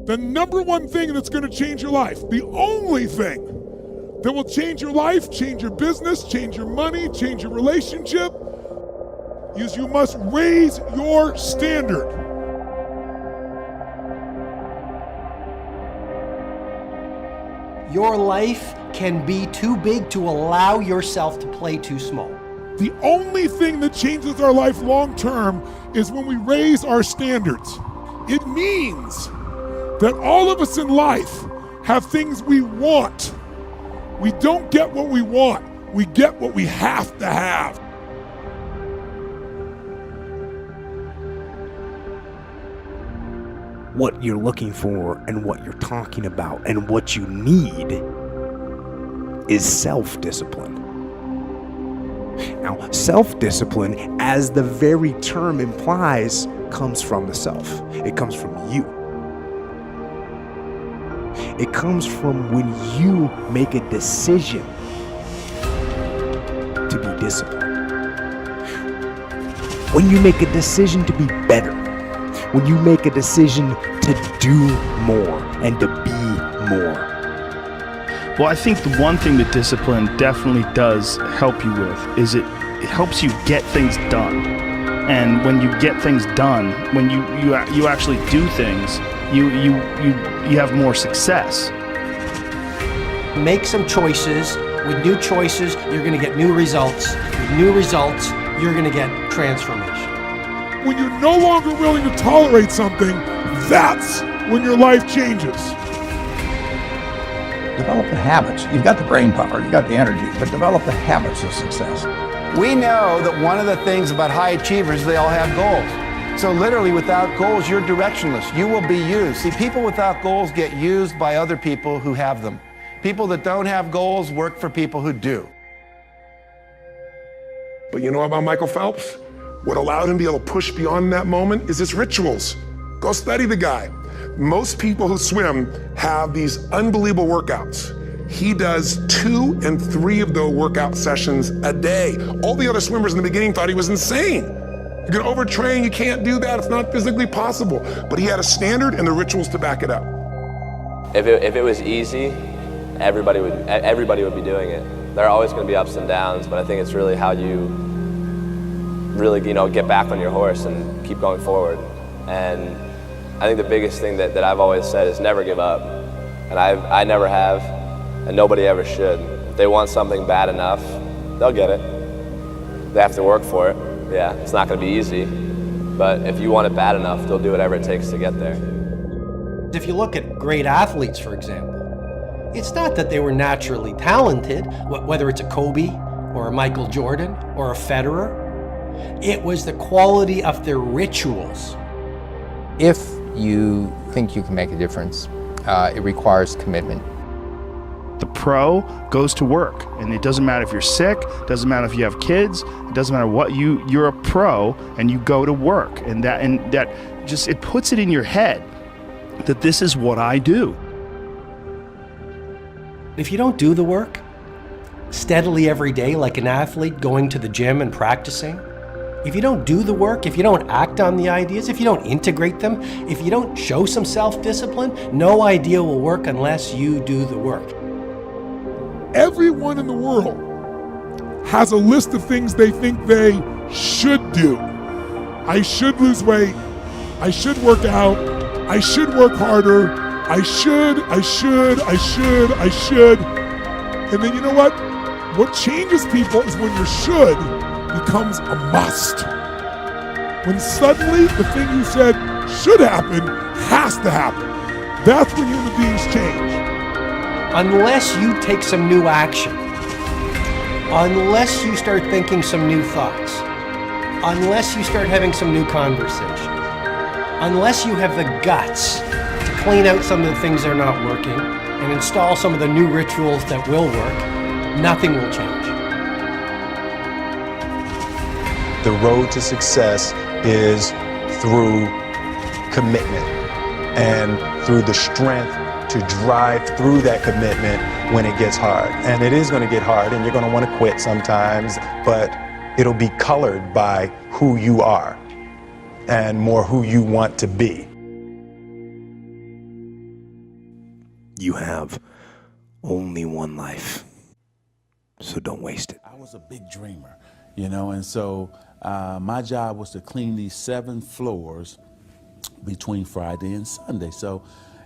The number one thing that's going to change your life, the only thing that will change your life, change your business, change your money, change your relationship, is you must raise your standard. Your life can be too big to allow yourself to play too small. The only thing that changes our life long term is when we raise our standards. It means that all of us in life have things we want. We don't get what we want, we get what we have to have. What you're looking for and what you're talking about and what you need is self-discipline. Now, self-discipline, as the very term implies, comes from the self. It comes from you. It comes from when you make a decision to be disciplined. When you make a decision to be better. When you make a decision to do more and to be more. Well, I think the one thing that discipline definitely does help you with is it helps you get things done. And when you get things done, when you actually do things, you have more success. Make some choices. With new choices, you're going to get new results. With new results, you're going to get transformation. When you're no longer willing to tolerate something, that's when your life changes. Develop the habits. You've got the brain power, you've got the energy, but develop the habits of success. We know that one of the things about high achievers, they all have goals. So literally without goals, you're directionless. You will be used. See, people without goals get used by other people who have them. People that don't have goals work for people who do. But you know about Michael Phelps? What allowed him to be able to push beyond that moment is his rituals. Go study the guy. Most people who swim have these unbelievable workouts. He does 2 and 3 of those workout sessions a day. All the other swimmers in the beginning thought he was insane. You're gonna overtrain, you can't do that, it's not physically possible. But he had a standard and the rituals to back it up. If it was easy, everybody would be doing it. There are always gonna be ups and downs, but I think it's really how you really, get back on your horse and keep going forward. And I think the biggest thing that I've always said is never give up. And I never have, and nobody ever should. If they want something bad enough, they'll get it. They have to work for it. Yeah, it's not gonna be easy, but if you want it bad enough, they'll do whatever it takes to get there. If you look at great athletes, for example, it's not that they were naturally talented, whether it's a Kobe or a Michael Jordan or a Federer. It was the quality of their rituals. If you think you can make a difference, it requires commitment. The pro goes to work, and it doesn't matter if you're sick, doesn't matter if you have kids, it doesn't matter what, you're a pro and you go to work, and that just, it puts it in your head that this is what I do. If you don't do the work steadily every day like an athlete going to the gym and practicing, if you don't do the work, if you don't act on the ideas, if you don't integrate them, if you don't show some self-discipline, no idea will work unless you do the work. Everyone in the world has a list of things they think they should do. I should lose weight. I should work out. I should work harder. I should. And then you know what? What changes people is when your should becomes a must. When suddenly the thing you said should happen has to happen. That's when human beings change. Unless you take some new action, unless you start thinking some new thoughts, unless you start having some new conversation, unless you have the guts to clean out some of the things that are not working and install some of the new rituals that will work, nothing will change. The road to success is through commitment and through the strength to drive through that commitment when it gets hard. And it is going to get hard and you're going to want to quit sometimes, but it'll be colored by who you are and more who you want to be. You have only one life, so don't waste it. I was a big dreamer, you know, and so my job was to clean these 7 floors between Friday and Sunday. So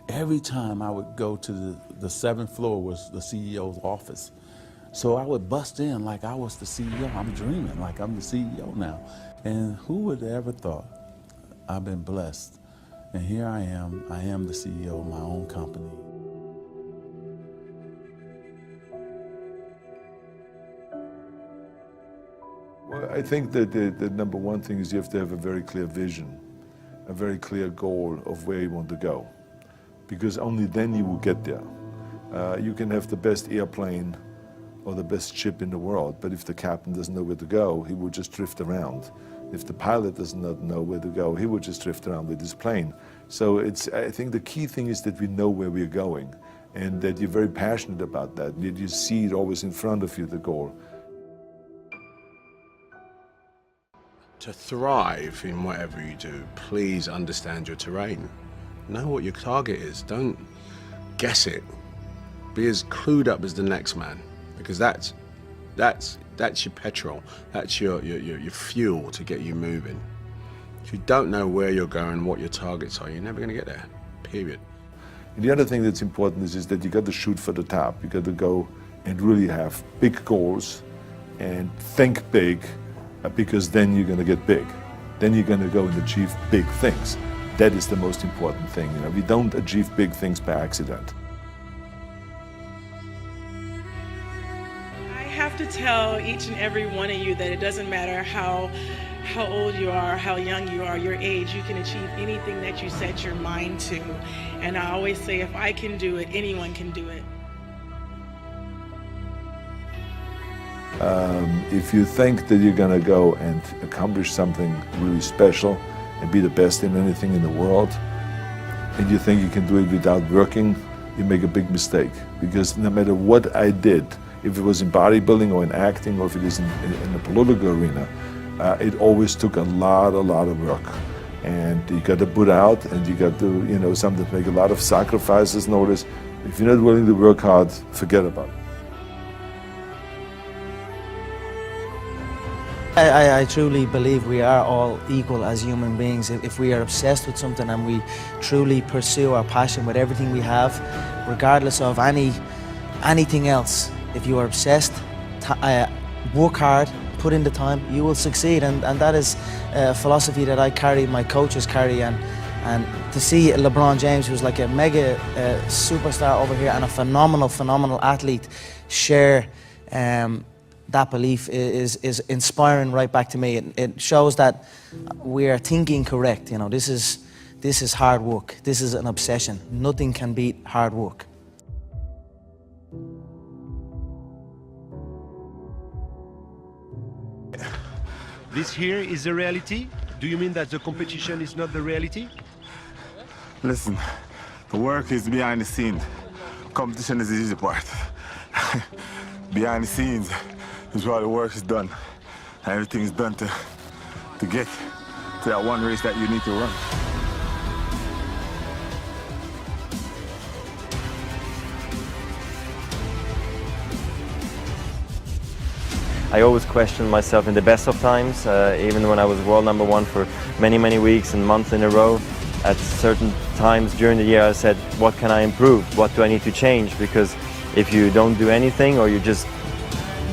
every time I would go to the 7th floor was the CEO's office. So I would bust in like I was the CEO. I'm dreaming like I'm the CEO now. And who would have ever thought? I've been blessed. And here I am the CEO of my own company. Well, I think that the number one thing is you have to have a very clear vision, a very clear goal of where you want to go, because only then you will get there. You can have the best airplane or the best ship in the world, but if the captain doesn't know where to go, he will just drift around. If the pilot does not know where to go, he will just drift around with his plane. So I think the key thing is that we know where we're going and that you're very passionate about that, that you see it always in front of you, the goal. To thrive in whatever you do, please understand your terrain. Know what your target is. Don't guess it. Be as clued up as the next man, because that's your petrol. That's your fuel to get you moving. If you don't know where you're going, what your targets are, you're never going to get there. Period. And the other thing that's important is that you got to shoot for the top. You got to go and really have big goals and think big. Because then you're going to get big. Then you're going to go and achieve big things. That is the most important thing. You know, we don't achieve big things by accident. I have to tell each and every one of you that it doesn't matter how old you are, how young you are, your age, you can achieve anything that you set your mind to. And I always say, if I can do it, anyone can do it. If you think that you're going to go and accomplish something really special and be the best in anything in the world, and you think you can do it without working, you make a big mistake. Because no matter what I did, if it was in bodybuilding or in acting or if it is in the political arena, it always took a lot of work. And you got to put out, and you got to, you know, sometimes make a lot of sacrifices. Notice, if you're not willing to work hard, forget about it. I truly believe we are all equal as human beings. If we are obsessed with something and we truly pursue our passion with everything we have, regardless of anything else, if you are obsessed, work hard, put in the time, you will succeed. And that is a philosophy that I carry, my coaches carry. And to see LeBron James, who's like a mega superstar over here and a phenomenal athlete, share that belief is inspiring right back to me. It shows that we are thinking correct. You know, this is hard work. This is an obsession. Nothing can beat hard work. This here is the reality? Do you mean that the competition is not the reality? Listen, the work is behind the scenes. Competition is the easy part. Behind the scenes is where the work is done. And everything is done to get to that one race that you need to run. I always questioned myself in the best of times, even when I was world #1 for many weeks and months in a row. At certain times during the year I said, what can I improve? What do I need to change? Because if you don't do anything or you just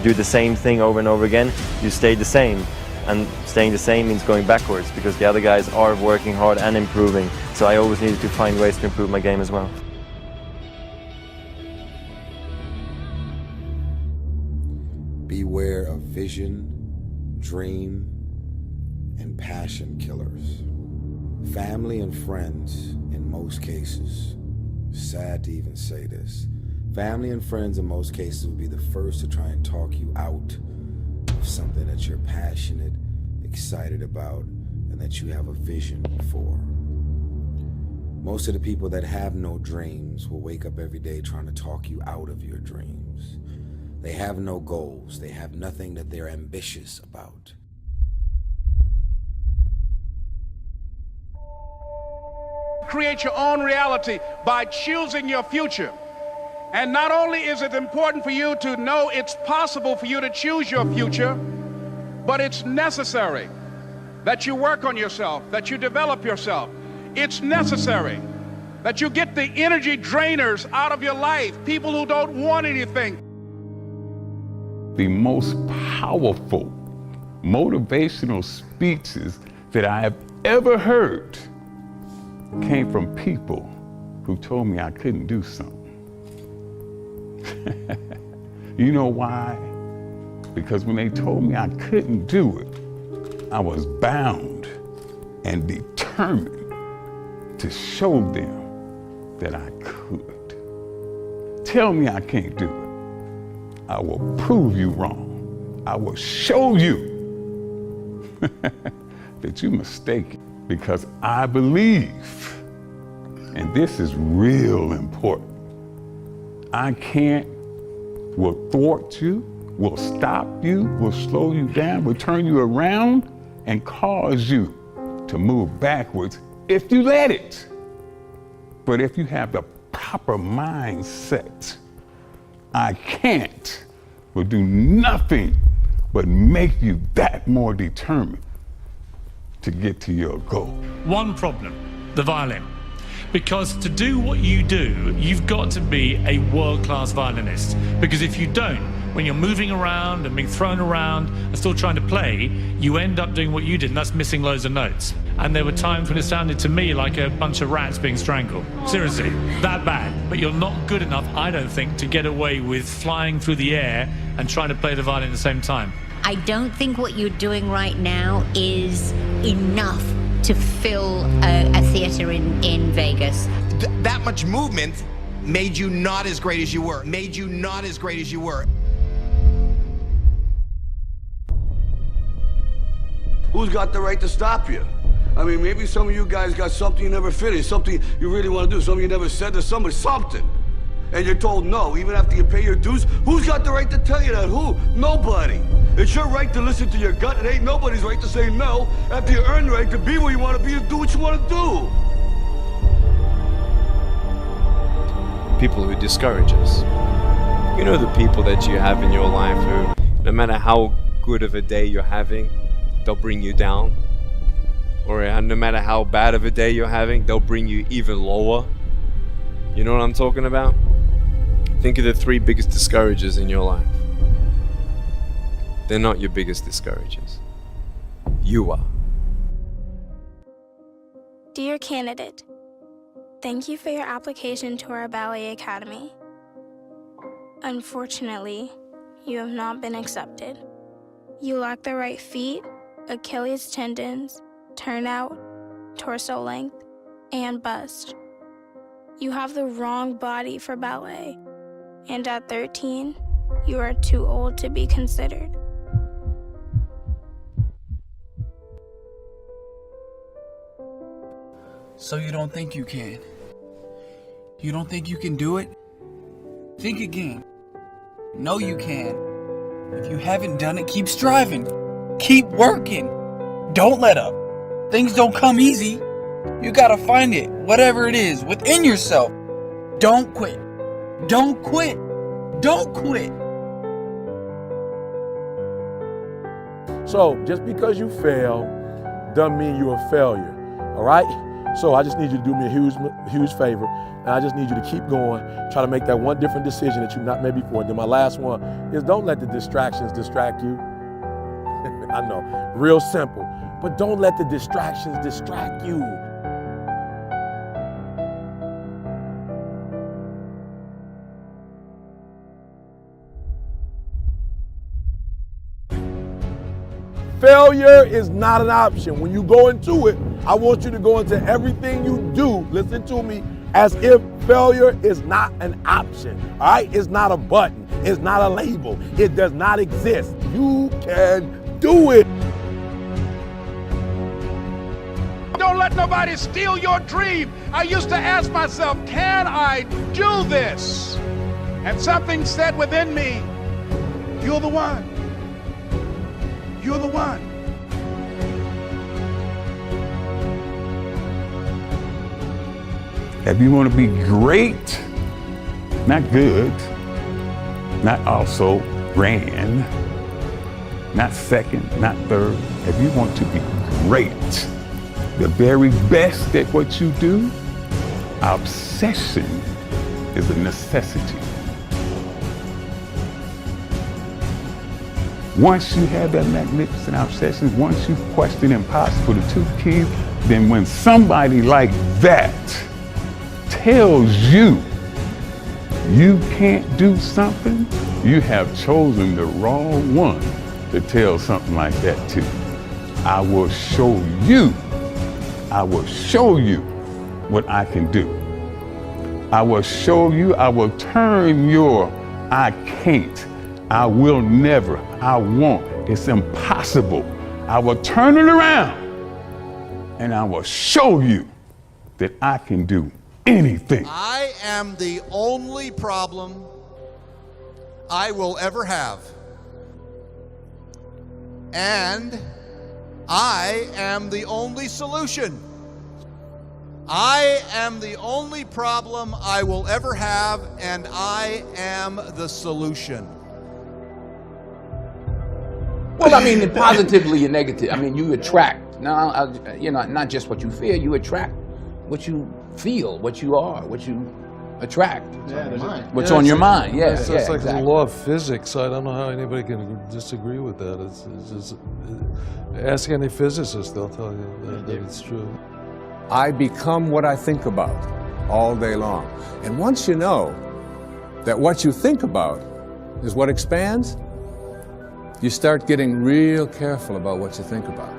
do the same thing over and over again, you stay the same. And staying the same means going backwards because the other guys are working hard and improving. So I always needed to find ways to improve my game as well. Beware of vision, dream, and passion killers. Family and friends, in most cases, sad to even say this, family and friends in most cases will be the first to try and talk you out of something that you're passionate, excited about, and that you have a vision for. Most of the people that have no dreams will wake up every day trying to talk you out of your dreams. They have no goals. They have nothing that they're ambitious about. Create your own reality by choosing your future. And not only is it important for you to know it's possible for you to choose your future, but it's necessary that you work on yourself, that you develop yourself. It's necessary that you get the energy drainers out of your life, people who don't want anything. The most powerful motivational speeches that I have ever heard came from people who told me I couldn't do something. You know why? Because when they told me I couldn't do it, I was bound and determined to show them that I could. Tell me I can't do it. I will prove you wrong. I will show you that you're mistaken, because I believe, and this is real important, I can't, will thwart you, will stop you, will slow you down, will turn you around and cause you to move backwards if you let it. But if you have the proper mindset, I can't will do nothing but make you that more determined to get to your goal. One problem, the violin. Because to do what you do, you've got to be a world-class violinist. Because if you don't, when you're moving around and being thrown around and still trying to play, you end up doing what you did, and that's missing loads of notes. And there were times when it sounded to me like a bunch of rats being strangled. Seriously, that bad. But you're not good enough, I don't think, to get away with flying through the air and trying to play the violin at the same time. I don't think what you're doing right now is enough to fill a theater in Vegas. That much movement made you not as great as you were. Made you not as great as you were. Who's got the right to stop you? I mean, maybe some of you guys got something you never finished, something you really want to do, something you never said to somebody, something. And you're told no, even after you pay your dues. Who's got the right to tell you that? Who? Nobody. It's your right to listen to your gut. It ain't nobody's right to say no after you earn the right to be where you want to be and do what you want to do. People who discourage us. You know, the people that you have in your life who, no matter how good of a day you're having, they'll bring you down. Or no matter how bad of a day you're having, they'll bring you even lower. You know what I'm talking about? Think of the 3 biggest discouragers in your life. They're not your biggest discouragers. You are. Dear candidate, thank you for your application to our ballet academy. Unfortunately, you have not been accepted. You lack the right feet, Achilles tendons, turnout, torso length, and bust. You have the wrong body for ballet, and at 13, you are too old to be considered. So you don't think you can? You don't think you can do it? Think again. No, you can. If you haven't done it, keep striving. Keep working. Don't let up. Things don't come easy. You gotta find it, whatever it is, within yourself. Don't quit. Don't quit. Don't quit. So, just because you fail doesn't mean you're a failure, all right? So I just need you to do me a huge favor, and I just need you to keep going, try to make that one different decision that you've not made before. And then my last one is don't let the distractions distract you. I know, real simple, but don't let the distractions distract you. Failure is not an option. When you go into it, I want you to go into everything you do, listen to me, as if failure is not an option, all right? It's not a button. It's not a label. It does not exist. You can do it. Don't let nobody steal your dream. I used to ask myself, can I do this? And something said within me, you're the one. You're the one. If you want to be great, Not good, not also grand, not second, not third. If you want to be great, the very best at what you do, obsession is a necessity. Once you have that magnificent obsession, once you question impossible, the two keys, then when somebody like that tells you you can't do something, you have chosen the wrong one to tell something like that to. I will show you what I can do. I will show you, I will turn your I can't, I will never, I won't, it's impossible. I will turn it around and I will show you that I can do anything. I am the only problem I will ever have. And I am the only solution. I am the only problem I will ever have, and I am the solution. Well, I mean, positively and negative. I mean, you attract. Now, you know, not just what you fear. You attract what you feel, what you are, what you attract. What's on your mind? Yeah, it's like the law of physics. I don't know how anybody can disagree with that. It's just ask any physicist; they'll tell you that it's true. I become what I think about all day long. And once you know that what you think about is what expands, you start getting real careful about what you think about.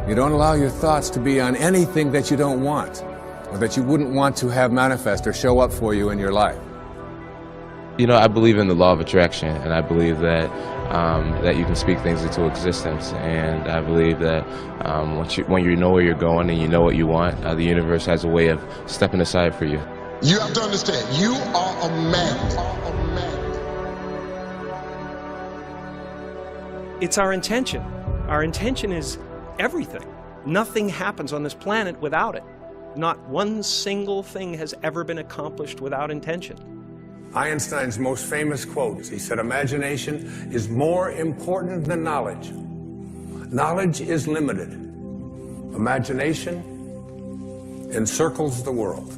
You don't allow your thoughts to be on anything that you don't want, or that you wouldn't want to have manifest or show up for you in your life. You know, I believe in the law of attraction, and I believe that that you can speak things into existence. And I believe that when you know where you're going and you know what you want, the universe has a way of stepping aside for you. You have to understand, you are a magnet. It's our intention. Our intention is everything. Nothing happens on this planet without it. Not one single thing has ever been accomplished without intention. Einstein's most famous quotes, he said, imagination is more important than knowledge. Knowledge is limited. Imagination encircles the world.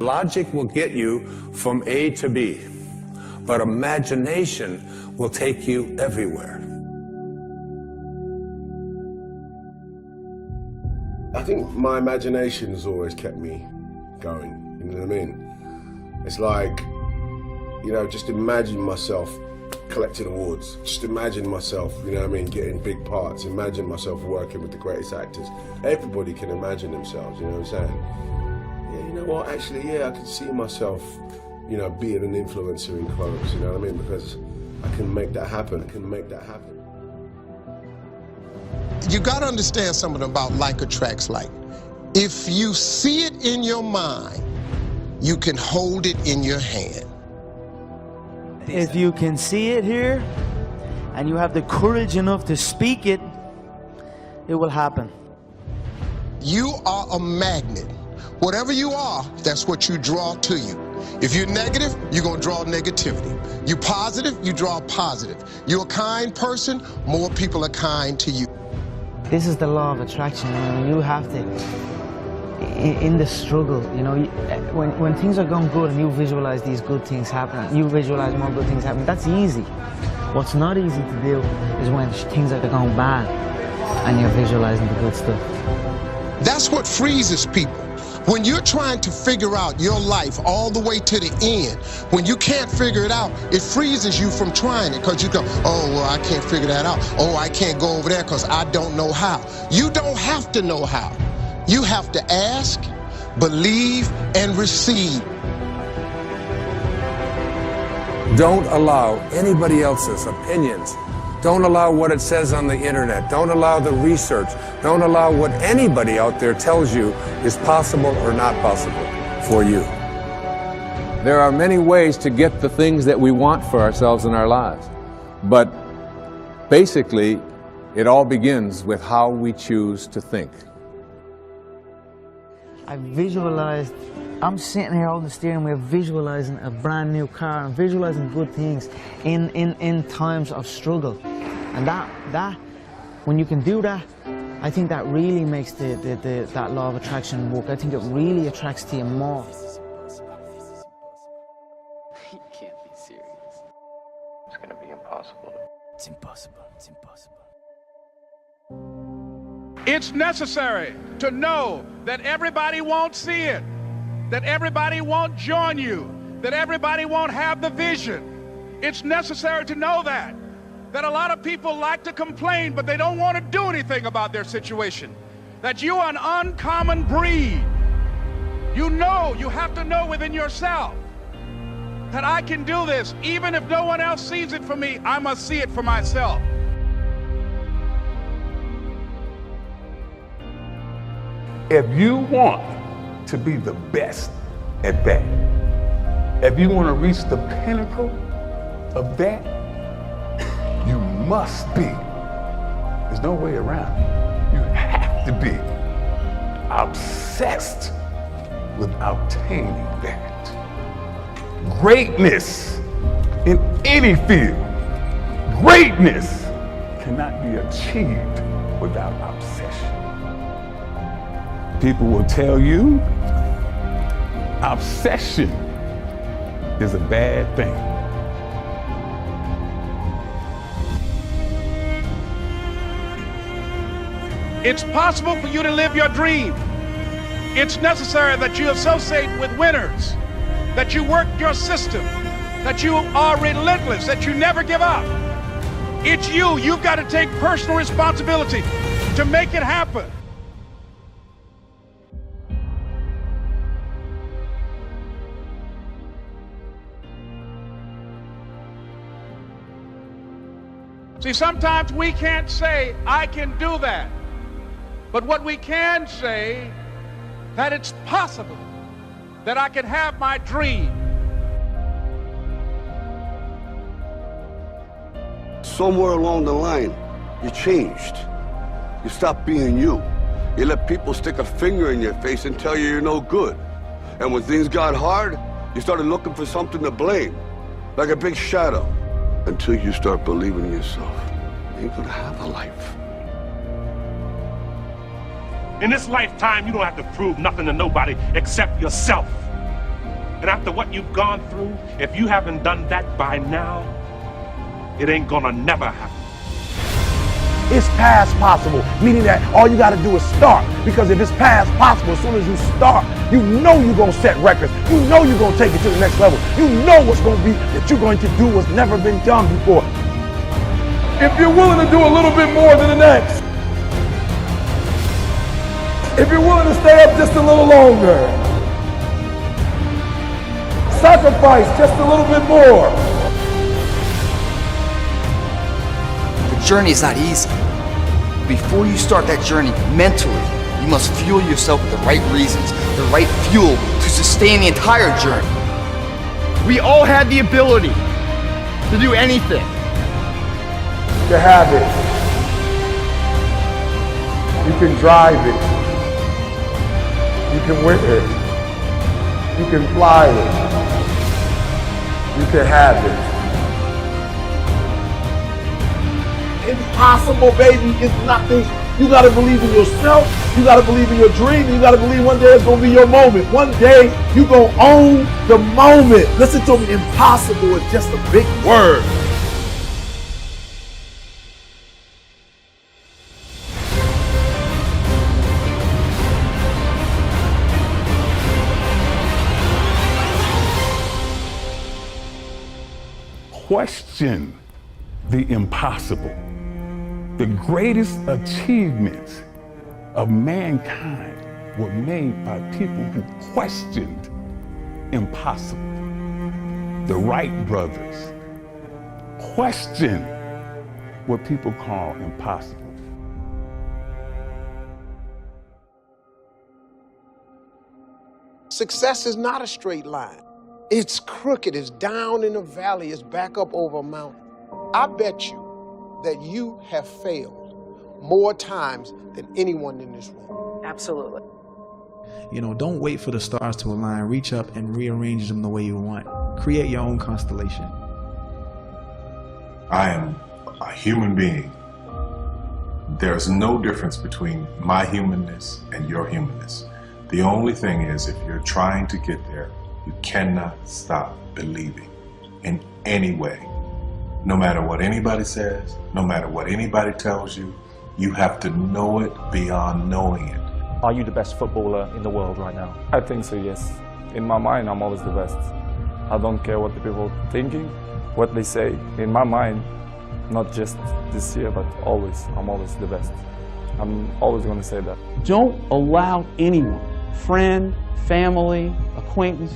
Logic will get you from A to B, but imagination will take you everywhere. I think my imagination has always kept me going, you know what I mean? It's like, you know, just imagine myself collecting awards. Just imagine myself, you know what I mean, getting big parts. Imagine myself working with the greatest actors. Everybody can imagine themselves, you know what I'm saying? Yeah, you know what, actually, yeah, I can see myself, you know, being an influencer in clothes, you know what I mean? Because I can make that happen, You gotta understand something about like attracts like. If you see it in your mind, you can hold it in your hand. If you can see it here, and you have the courage enough to speak it, it will happen. You are a magnet. Whatever you are, that's what you draw to you. If you're negative, you're gonna draw negativity. You're positive, you draw positive. You're a kind person, more people are kind to you. This is the law of attraction. You have to, in the struggle, you know, when things are going good and you visualize these good things happening, you visualize more good things happening, that's easy. What's not easy to do is when things are going bad and you're visualizing the good stuff. That's what freezes people. When you're trying to figure out your life all the way to the end, when you can't figure it out, it freezes you from trying it because you go, oh, well, I can't figure that out. Oh, I can't go over there because I don't know how. You don't have to know how. You have to ask, believe, and receive. Don't allow anybody else's opinions. Don't allow what it says on the internet. Don't allow the research. Don't allow what anybody out there tells you is possible or not possible for you. There are many ways to get the things that we want for ourselves in our lives. But basically, it all begins with how we choose to think. I visualized I'm sitting here holding the steering wheel, visualizing a brand new car and visualizing good things in times of struggle. And that, when you can do that, I think that really makes that law of attraction work. I think it really attracts to you more. You can't be serious. It's gonna be impossible. It's impossible. It's impossible. It's necessary to know that everybody won't see it, that everybody won't join you, that everybody won't have the vision. It's necessary to know that a lot of people like to complain, but they don't want to do anything about their situation, that you are an uncommon breed. You know, you have to know within yourself that I can do this. Even if no one else sees it for me, I must see it for myself. If you want to be the best at that, if you want to reach the pinnacle of that, you must be. There's no way around it. You have to be obsessed with obtaining that. Greatness in any field, greatness cannot be achieved without obsession. People will tell you obsession is a bad thing. It's possible for you to live your dream. It's necessary that you associate with winners, that you work your system, that you are relentless, that you never give up. It's you. You've got to take personal responsibility to make it happen. See, sometimes we can't say, I can do that. But what we can say, that it's possible that I can have my dream. Somewhere along the line, you changed. You stopped being you. You let people stick a finger in your face and tell you you're no good. And when things got hard, you started looking for something to blame, like a big shadow. Until you start believing in yourself, you ain't gonna have a life. In this lifetime, you don't have to prove nothing to nobody except yourself. And after what you've gone through, if you haven't done that by now, it ain't gonna never happen. It's past possible, meaning that all you gotta do is start. Because if it's past possible, as soon as you start, you know you're gonna set records. You know you're gonna take it to the next level. You know what's gonna be that you're going to do what's never been done before. If you're willing to do a little bit more than the next, if you're willing to stay up just a little longer, sacrifice just a little bit more. The journey is not easy. Before you start that journey mentally, you must fuel yourself with the right reasons, the right fuel to sustain the entire journey. We all have the ability to do anything. You have it. You can drive it. You can win it. You can fly it. You can have it. Impossible, baby, is nothing. You gotta believe in yourself. You gotta believe in your dream. You gotta believe one day it's gonna be your moment. One day you gonna own the moment. Listen to me, impossible is just a big word. Question the impossible. The greatest achievements of mankind were made by people who questioned impossible. The Wright brothers questioned what people call impossible. Success is not a straight line. It's crooked, it's down in a valley, it's back up over a mountain. I bet you that you have failed more times than anyone in this room. Absolutely. You know, don't wait for the stars to align. Reach up and rearrange them the way you want. Create your own constellation. I am a human being. There's no difference between my humanness and your humanness. The only thing is, if you're trying to get there, you cannot stop believing in any way. No matter what anybody says, no matter what anybody tells you, you have to know it beyond knowing it. Are you the best footballer in the world right now? I think so, yes. In my mind, I'm always the best. I don't care what the people are thinking, what they say. In my mind, not just this year, but always, I'm always the best. I'm always going to say that. Don't allow anyone, friend, family, acquaintance,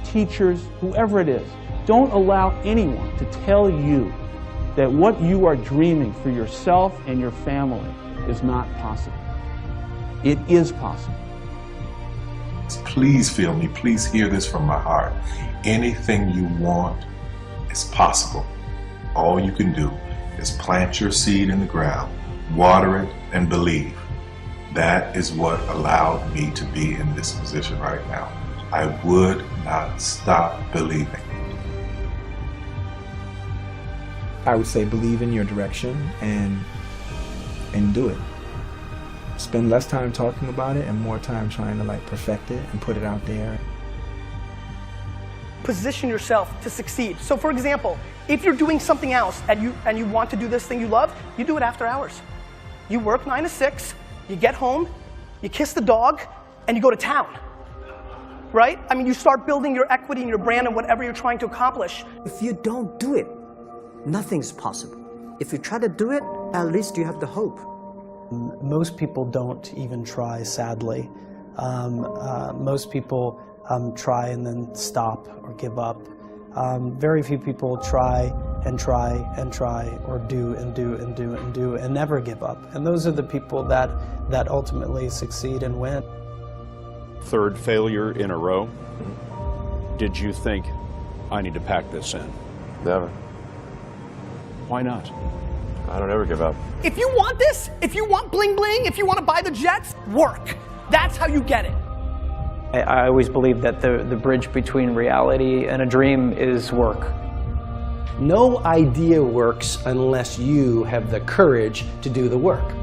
teachers, whoever it is, don't allow anyone to tell you that what you are dreaming for yourself and your family is not possible. It is possible. Please feel me, please hear this from my heart. Anything you want is possible. All you can do is plant your seed in the ground, water it, and believe. That is what allowed me to be in this position right now. I would not stop believing. I would say believe in your direction and do it. Spend less time talking about it and more time trying to like perfect it and put it out there. Position yourself to succeed. So for example, if you're doing something else and you want to do this thing you love, you do it after hours. You work 9 to 6, you get home, you kiss the dog, and you go to town. Right? I mean, you start building your equity and your brand and whatever you're trying to accomplish. If you don't do it, nothing's possible. If you try to do it, at least you have the hope. Most people don't even try, sadly. Most people try and then stop or give up. Very few people try and try and try, or do and do and do and do and never give up. And those are the people that ultimately succeed and win. Third failure in a row. Did you think, I need to pack this in? Never. Why not? I don't ever give up. If you want this, if you want bling bling, if you want to buy the jets, work. That's how you get it. I always believe that the bridge between reality and a dream is work. No idea works unless you have the courage to do the work.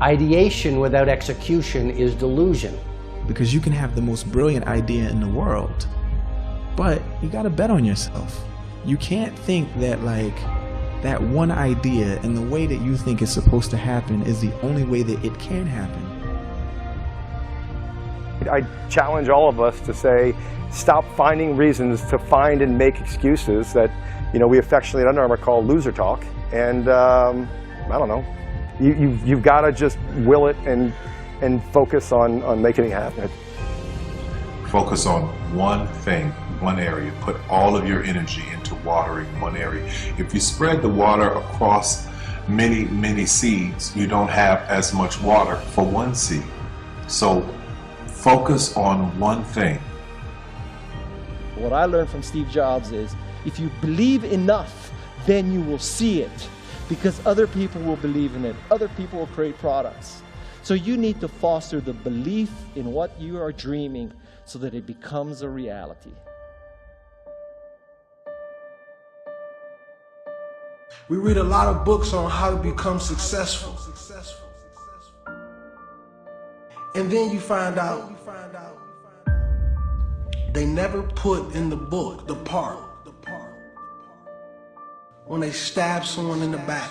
Ideation without execution is delusion. Because you can have the most brilliant idea in the world, but you gotta bet on yourself. You can't think that like that one idea and the way that you think it's supposed to happen is the only way that it can happen. I challenge all of us to say, stop finding reasons to find and make excuses that, you know, we affectionately at Under Armour call loser talk. And I don't know, you've got to just will it and focus on making it happen. Focus on one thing, one area. Put all of your energy into watering one area. If you spread the water across many, many seeds, you don't have as much water for one seed. So focus on one thing. What I learned from Steve Jobs is, if you believe enough, then you will see it, because other people will believe in it. Other people will create products. So you need to foster the belief in what you are dreaming so that it becomes a reality. We read a lot of books on how to become successful. And then you find out they never put in the book the part when they stab someone in the back.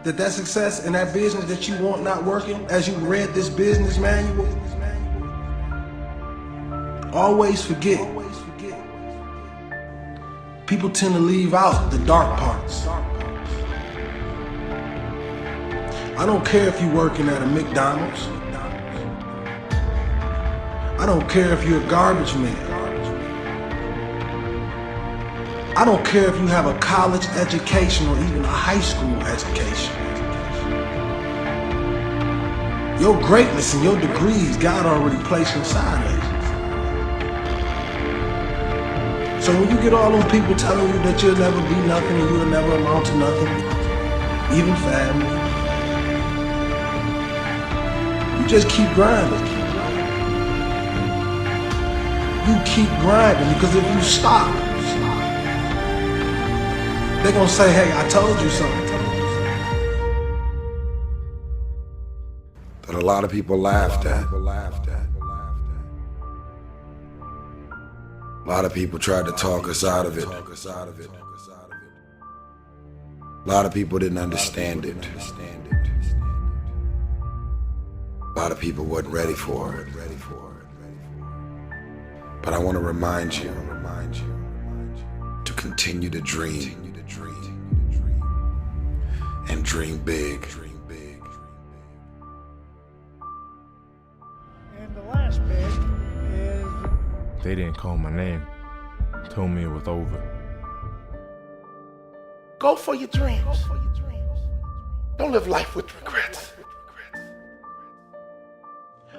That success and that business that you want not working, as you read this business manual, always forget. People tend to leave out the dark parts. I don't care if you're working at a McDonald's. I don't care if you're a garbage man. I don't care if you have a college education or even a high school education. Your greatness and your degrees, God already placed inside of you. So when you get all those people telling you that you'll never be nothing and you'll never amount to nothing, even family, You just keep grinding. You keep grinding, because if you stop, they're gonna say, hey, I told you something. That a lot of people laughed at. A lot of people tried to talk us out of it. A lot of people didn't understand it. A lot of people wasn't ready for it. But I want to remind you to continue to dream and dream big. And the last bit is... They didn't call my name. Told me it was over. Go for your dreams. Don't live life with regrets.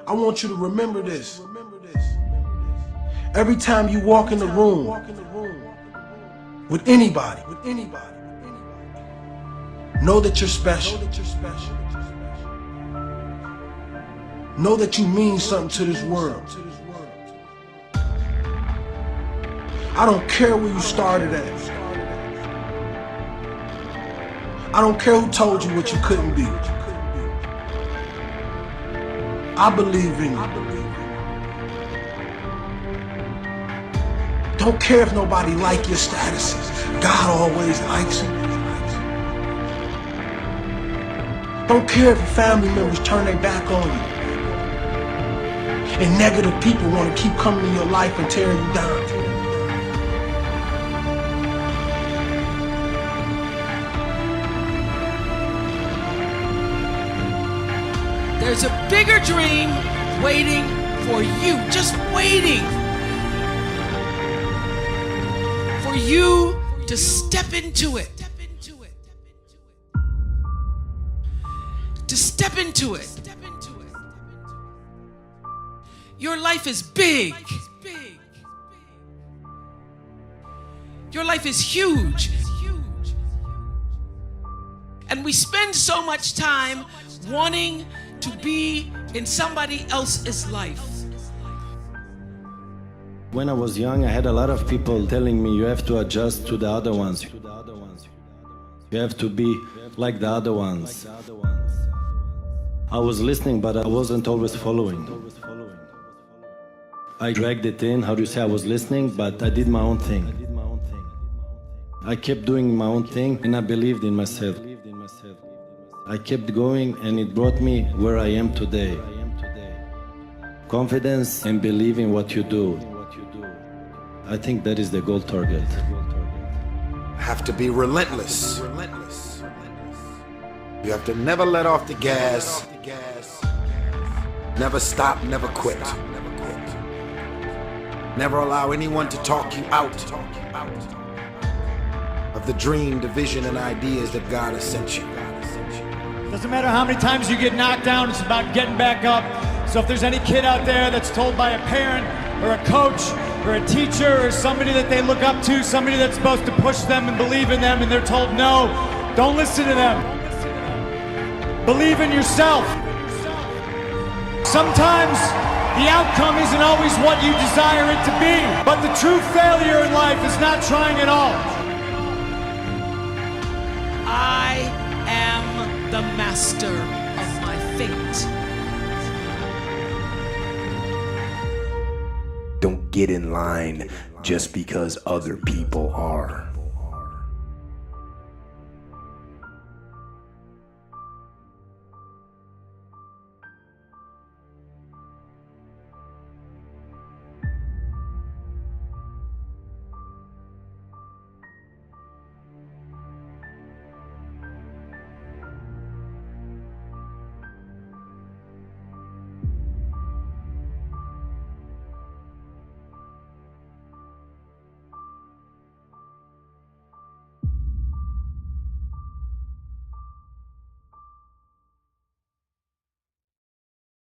I want you to remember this. Every time you walk in the room with anybody, know that you're special. Know that you mean something to this world. I don't care where you started at. I don't care who told you what you couldn't be. I believe in you. Don't care if nobody like your statuses. God always likes you. Don't care if your family members turn their back on you. And negative people want to keep coming in your life and tearing you down. There's a bigger dream waiting for you, just waiting for you to step into it. To step into it. Your life is big. Your life is huge. And we spend so much time wanting to be in somebody else's life. When I was young, I had a lot of people telling me you have to adjust to the other ones. You have to be like the other ones. I was listening, but I wasn't always following. I dragged it in, how do you say, I was listening, but I did my own thing. I kept doing my own thing and I believed in myself. I kept going and it brought me where I am today. Confidence and believe in what you do. I think that is the goal target. Have to be relentless. You have to never let off the gas. Never stop, never quit. Never allow anyone to talk you out of the dream, the vision, and ideas that God has sent you. Doesn't matter how many times you get knocked down, it's about getting back up. So if there's any kid out there that's told by a parent or a coach or a teacher or somebody that they look up to, somebody that's supposed to push them and believe in them, and they're told no, don't listen to them. Believe in yourself. Sometimes the outcome isn't always what you desire it to be, but the true failure in life is not trying at all. I am the master of my fate. Don't get in line just because other people are.